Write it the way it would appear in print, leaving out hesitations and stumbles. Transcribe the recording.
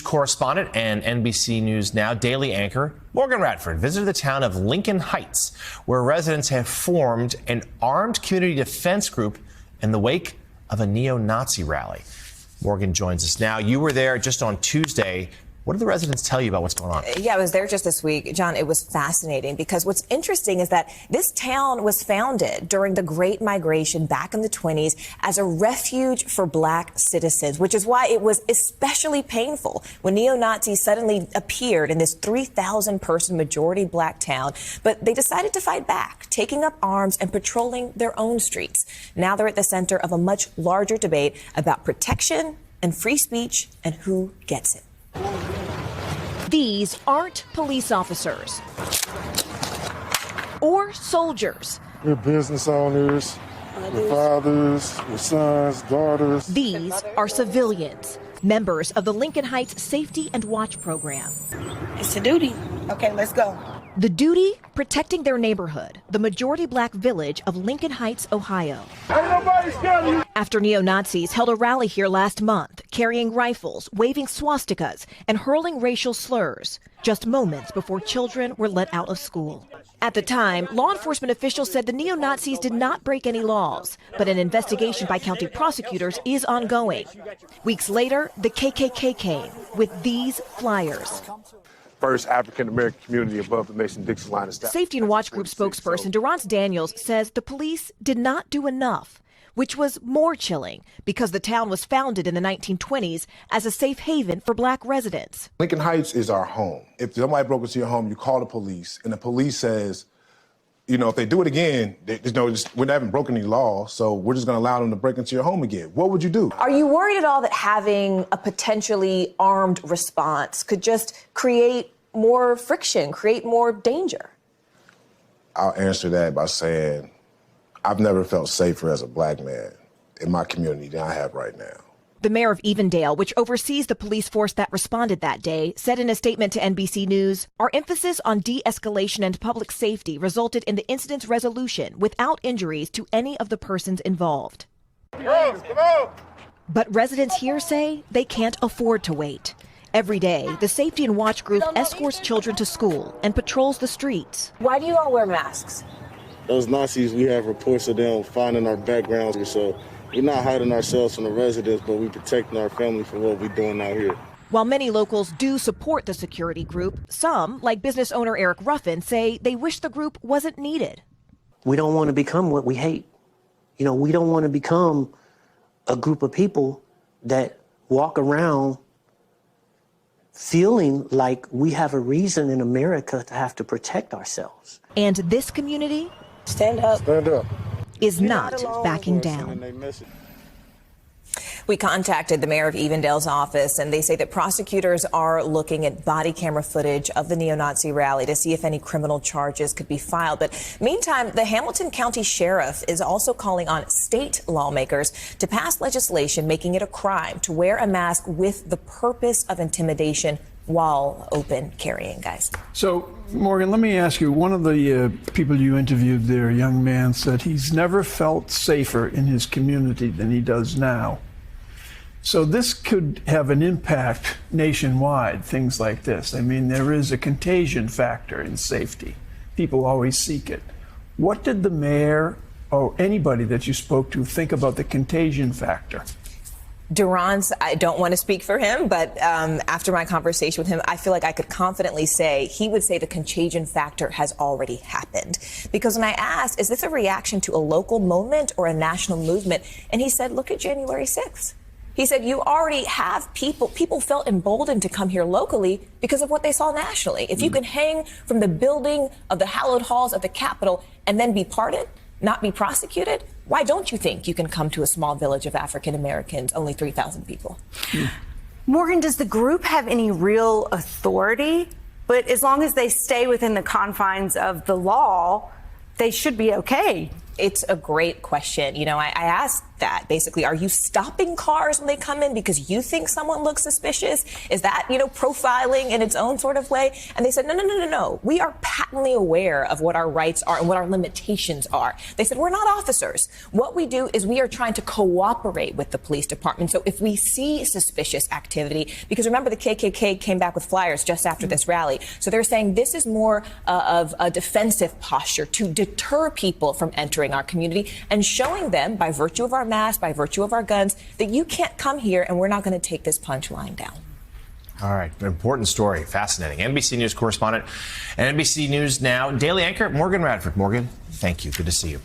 news correspondent and NBC News Now daily anchor Morgan Radford visited the town of Lincoln Heights, where residents have formed an armed community defense group in the wake of a neo-Nazi rally. Morgan joins us now. You were there just on Tuesday. What did the residents tell you about what's going on? Yeah, I was there just this week. John, it was fascinating because what's interesting is that this town was founded during the Great Migration back in the 20s as a refuge for black citizens, which is why it was especially painful when neo-Nazis suddenly appeared in this 3,000-person majority black town. But they decided to fight back, taking up arms and patrolling their own streets. Now they're at the center of a much larger debate about protection and free speech and who gets it. These aren't police officers or soldiers. We're business owners, we're fathers, we're sons, daughters. These are civilians, members of the Lincoln Heights Safety and Watch program. It's a duty. Okay, let's go. The duty, protecting their neighborhood, the majority black village of Lincoln Heights, Ohio. After neo-Nazis held a rally here last month, carrying rifles, waving swastikas, and hurling racial slurs, just moments before children were let out of school. At the time, law enforcement officials said the neo-Nazis did not break any laws, but an investigation by county prosecutors is ongoing. Weeks later, the KKK came with these flyers. First African-American community above the Mason-Dixon line. Safety and Watch Group spokesperson Durance Daniels says the police did not do enough, which was more chilling because the town was founded in the 1920s as a safe haven for black residents. Lincoln Heights is our home. If somebody broke into your home, you call the police, and the police says, you know, if they do it again, we haven't broken any law, so we're just going to allow them to break into your home again. What would you do? Are you worried at all that having a potentially armed response could just create more friction, create more danger? I'll answer that by saying I've never felt safer as a black man in my community than I have right now. The mayor of Evendale, which oversees the police force that responded that day, said in a statement to NBC News, "Our emphasis on de-escalation and public safety resulted in the incident's resolution without injuries to any of the persons involved." Come on. But residents here say they can't afford to wait. Every day, the Safety and Watch Group escorts children to school and patrols the streets. Why do you all wear masks? Those Nazis, we have reports of them finding our backgrounds, so we're not hiding ourselves from the residents, but we're protecting our family from what we're doing out here. While many locals do support the security group, some, like business owner Eric Ruffin, say they wish the group wasn't needed. We don't want to become what we hate. You know, we don't want to become a group of people that walk around feeling like we have a reason in America to have to protect ourselves. And this community Stand up. Stand up. is not backing down. We contacted the mayor of Evendale's office, and they say that prosecutors are looking at body camera footage of the neo-Nazi rally to see if any criminal charges could be filed. But meantime, the Hamilton County Sheriff is also calling on state lawmakers to pass legislation making it a crime to wear a mask with the purpose of intimidation while open carrying, guys. So, Morgan, let me ask you, one of the people you interviewed there, a young man, said he's never felt safer in his community than he does now. So this could have an impact nationwide, things like this. I mean, there is a contagion factor in safety. People always seek it. What did the mayor or anybody that you spoke to think about the contagion factor? Durance, I don't want to speak for him, but after my conversation with him, I feel like I could confidently say he would say the contagion factor has already happened. Because when I asked, is this a reaction to a local moment or a national movement? And he said, look at January 6th. He said, you already have people felt emboldened to come here locally because of what they saw nationally. If you can hang from the building of the hallowed halls of the Capitol and then be pardoned, not be prosecuted, why don't you think you can come to a small village of African Americans, only 3,000 people? Morgan, does the group have any real authority? But as long as they stay within the confines of the law, they should be okay. it's a great question. You know, I asked that basically, are you stopping cars when they come in because you think someone looks suspicious? Is that, you know, profiling in its own sort of way? And they said, no. We are patently aware of what our rights are and what our limitations are. They said, we're not officers. What we do is we are trying to cooperate with the police department. So if we see suspicious activity, because remember the KKK came back with flyers just after this rally. So they're saying this is more of a defensive posture to deter people from entering our community and showing them by virtue of our mask, by virtue of our guns, that you can't come here and we're not going to take this punchline down. All right, an important story, fascinating. NBC News correspondent and NBC News Now daily anchor Morgan Radford. Morgan, thank you. Good to see you.